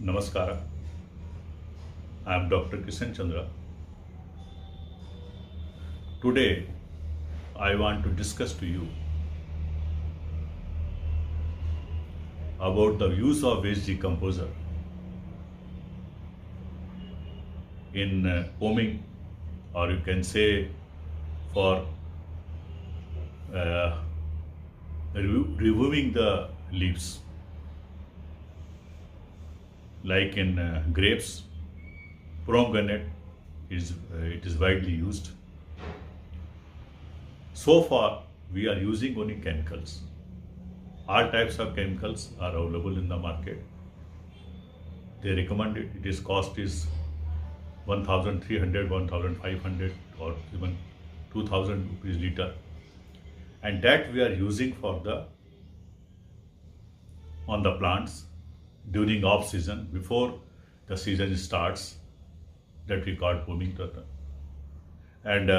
Namaskara. I am Dr. Kishan Chandra. Today, I want to discuss to you about the use of waste decomposer in poming, or you can say for uh, removing the leaves, like in grapes. Pomegranate it is widely used. So far, we are using only chemicals. All types of chemicals are available in the market. They recommend it. Its cost is 1,300, 1,500, or even 2,000 rupees liter, and that we are using for the on the plants during off season before the season starts. That we call poming, and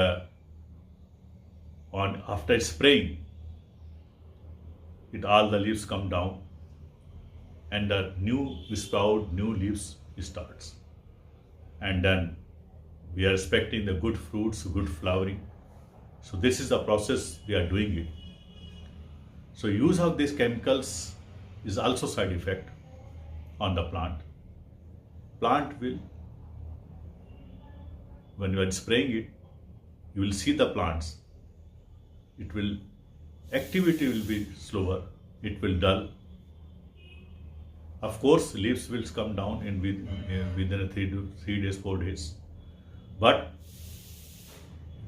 on after spraying it, all the leaves come down and the new sprout, new leaves starts, and then we are expecting the good fruits, good flowering. So this is the process we are doing it. So use of these chemicals is also side effect on the plant. Plant will, when you are spraying it, you will see the plants. It will, activity will be slower, it will dull. Of course, leaves will come down in within 3 days, 4 days. But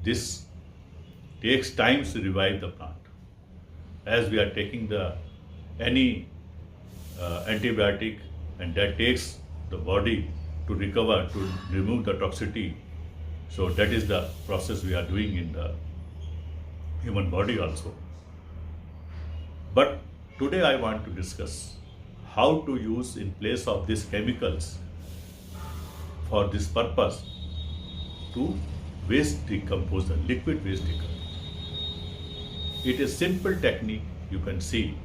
this takes time to revive the plant. As we are taking the any antibiotic, and that takes the body to recover, to remove the toxicity. So that is the process we are doing in the human body also. But today I want to discuss how to use in place of these chemicals for this purpose to waste decomposer, liquid waste decomposer. It is simple technique you can see.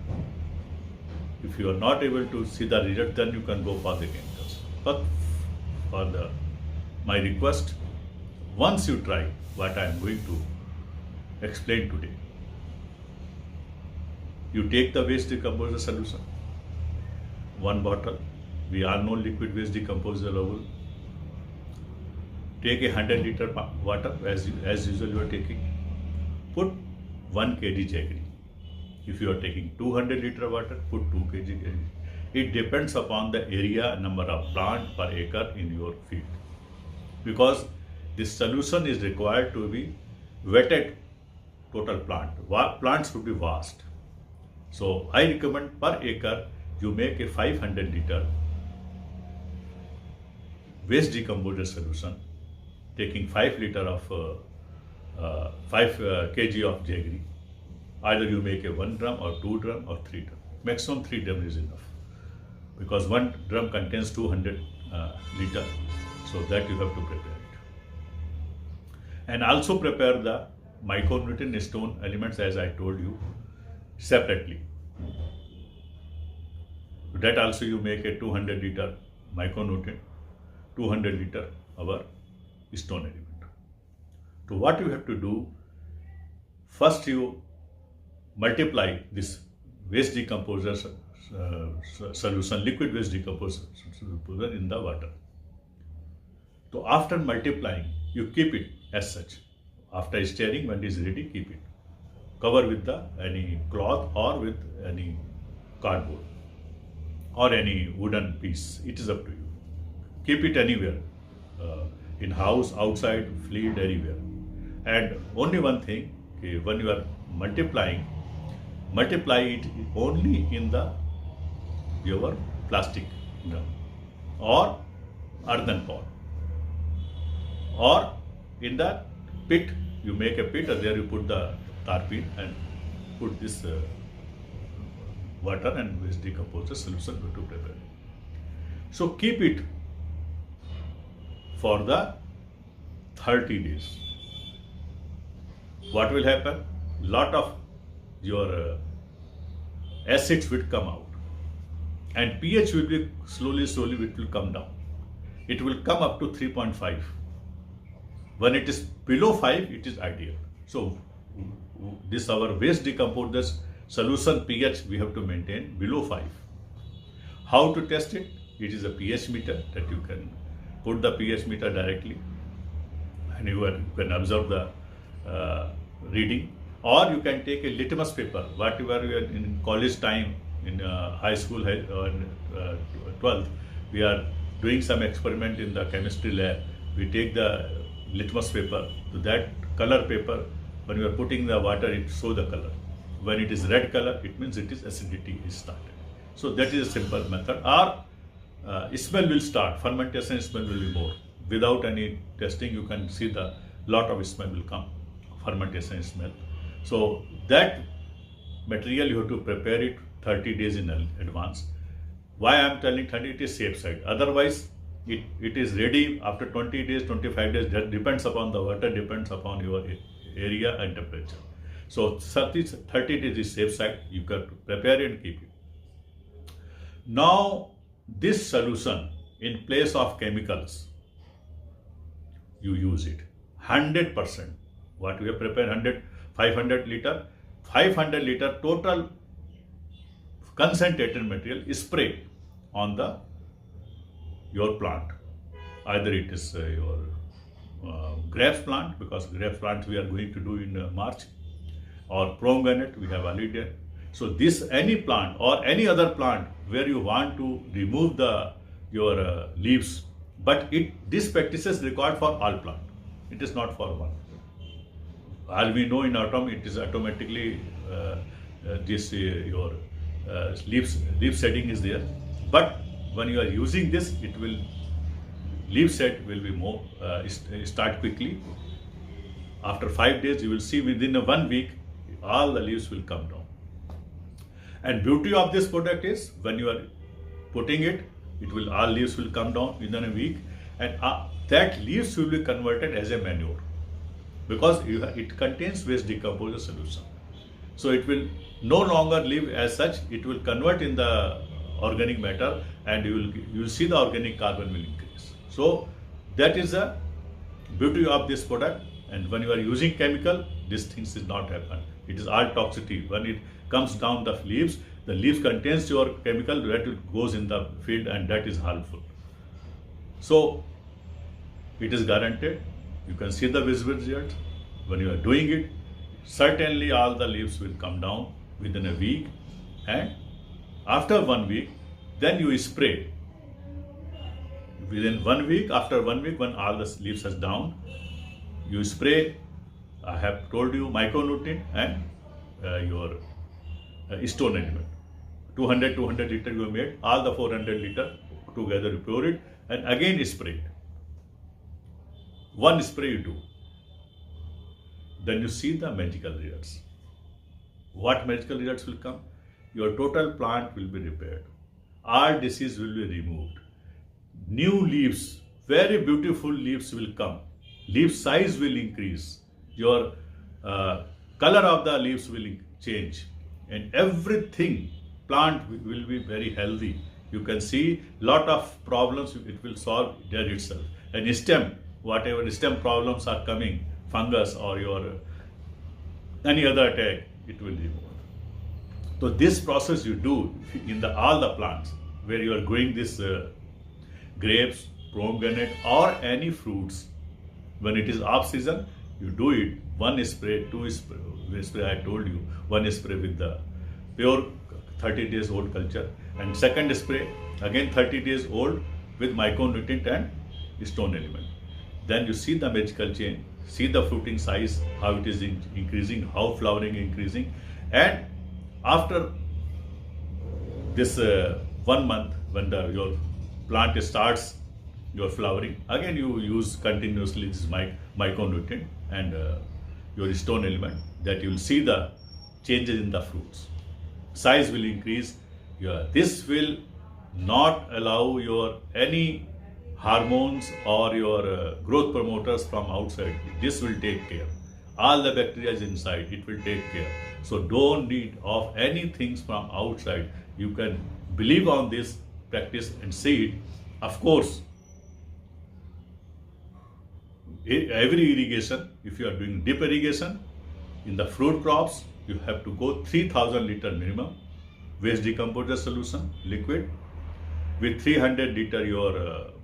If you are not able to see the result, then you can go for the chemicals. But for my request, once you try what I am going to explain today, you take the waste decomposer solution, 1 bottle. We all know liquid waste decomposer level. Take a 100 liter water as usual you are taking. Put 1 kg jaggery. If you are taking 200 liter water, put 2 kg jaggery. It depends upon the area, number of plant per acre in your field. Because this solution is required to be wetted total plant. Plants should be vast. So I recommend per acre you make a 500 liter waste decomposer solution, taking 5 liter of 5 kg of jaggery. Either you make a 1 drum or 2 drum or 3 drum. Maximum 3 drum is enough, because 1 drum contains 200 liter. So that you have to prepare it. And also prepare the micronutrient stone elements as I told you separately. That also you make a 200 liter micronutrient, 200 liter our stone element. So what you have to do, first you multiply this waste decomposer solution, liquid waste decomposer in the water. So after multiplying, you keep it as such. After stirring, when it is ready, keep it. Cover with any cloth or with any cardboard or any wooden piece. It is up to you. Keep it anywhere, in house, outside, field, anywhere. And only one thing, okay, when you are multiplying, multiply it only in your plastic drum or earthen pot, or in the pit. You make a pit, and there you put the tar pit and put this water and waste decomposer solution to prepare. So keep it for the 30 days. What will happen? Lot of your acids will come out, and pH will be slowly it will come down. It will come up to 3.5. When it is below 5, it is ideal. So this our waste decomposer solution pH we have to maintain below 5. How to test it? It is a pH meter that you can put the pH meter directly and you can observe the reading, or you can take a litmus paper, whatever you are in college time, in high school, 12th, we are doing some experiment in the chemistry lab. We take the litmus paper, to that color paper, when you are putting the water, it shows the color. When it is red color, it means it is acidity is started. So that is a simple method. Or smell will start, fermentation smell will be more. Without any testing, you can see the lot of smell will come, fermentation smell. So that material you have to prepare it 30 days in advance. Why I am telling 30, it is safe side. Otherwise, it is ready after 20 days, 25 days. That depends upon the water, depends upon your area and temperature. So 30 days is safe side. You can prepare it and keep it. Now, this solution in place of chemicals, you use it 100%. What we have prepared, 500 liter, 500 liter total concentrated material is spray on your plant. Either it is your grapes plant, because grapes plant we are going to do in March, or pomegranate we have already done. So this any plant or any other plant where you want to remove your leaves, but this practice is required for all plant. It is not for one. As we know in autumn, it is automatically your leaf shedding is there. But when you are using this, it will leaf shed will be more start quickly. After 5 days, you will see within 1 week, all the leaves will come down. And beauty of this product is when you are putting it, all leaves will come down within a week, and that leaves will be converted as a manure, because it contains waste decomposer solution. So it will no longer live as such. It will convert in the organic matter, and you will see the organic carbon will increase. So that is the beauty of this product. And when you are using chemical, these things is not happen. It is all toxicity. When it comes down the leaves contains your chemical that goes in the field, and that is harmful. So it is guaranteed. You can see the visible result. When you are doing it, certainly all the leaves will come down within a week, and after 1 week, then you spray. Within 1 week, after 1 week, when all the leaves are down, you spray. I have told you micronutrient and your stone element. 200 liter you have made, all the 400 liter together you pour it, and again spray it. One spray you do. Then you see the magical results. What magical results will come? Your total plant will be repaired. All disease will be removed. New leaves, very beautiful leaves will come. Leaf size will increase. Your color of the leaves will change. And everything, plant will be very healthy. You can see lot of problems it will solve there itself. And stem, whatever stem problems are coming, fungus or your any other attack, it will remove. So this process you do in all the plants where you are growing this grapes, pomegranate or any fruits. When it is off season, you do it 1 spray, 2 spray. I told you 1 spray with the pure 30 days old culture, and second spray again 30 days old with micronutrient and stone element. Then you see the magical change, see the fruiting size, how it is increasing, how flowering increasing, and after this 1 month, when your plant starts your flowering, again you use continuously this micronutrient and your stone element, that you will see the changes in the fruits. Size will increase. This will not allow your any hormones or your growth promoters from outside. This will take care. All the bacteria is inside, it will take care. So don't need of any things from outside. You can believe on this practice and see it. Of course, every irrigation, if you are doing deep irrigation, in the fruit crops, you have to go 3000 liter minimum waste decomposer solution, liquid, with 300 liter your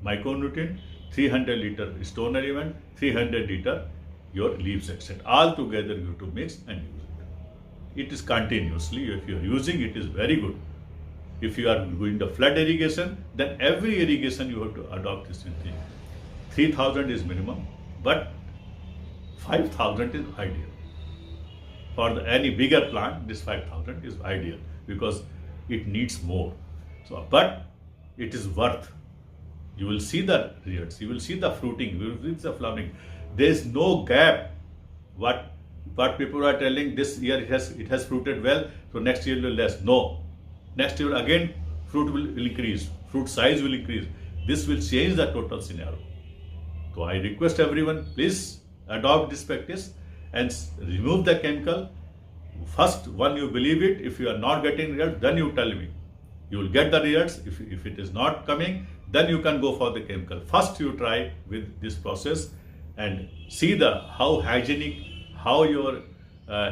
micronutrient, 300 liter stone element, 300 liter your leaves extract. All together you have to mix and use it. It is continuously. If you are using it, is very good. If you are doing the flood irrigation, then every irrigation you have to adopt this thing. 3000 is minimum, but 5000 is ideal. For any bigger plant, this 5000 is ideal because it needs more. So, but it is worth. You will see the results. You will see the fruiting. You will see the flowering. There is no gap. What people are telling, this year it has fruited well, so next year will less. No. Next year again fruit will increase. Fruit size will increase. This will change the total scenario. So I request everyone, please adopt this practice and remove the chemical. First, when you believe it, if you are not getting results, then you tell me. You will get the results. If it is not coming, then you can go for the chemical. First, you try with this process and see how hygienic, how your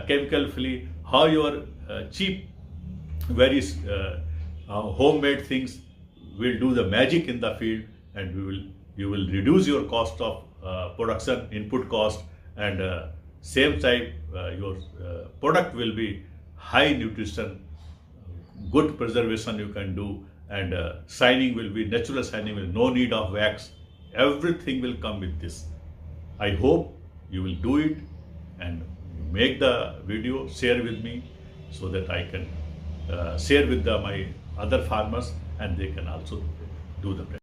chemical free, how your cheap, very homemade things will do the magic in the field, and you will reduce your cost of production, input cost, and same time your product will be high nutrition, good preservation you can do, and shining will be natural shining, with no need of wax. Everything will come with this. I hope you will do it and make the video, share with me so that I can share with my other farmers and they can also do the practice.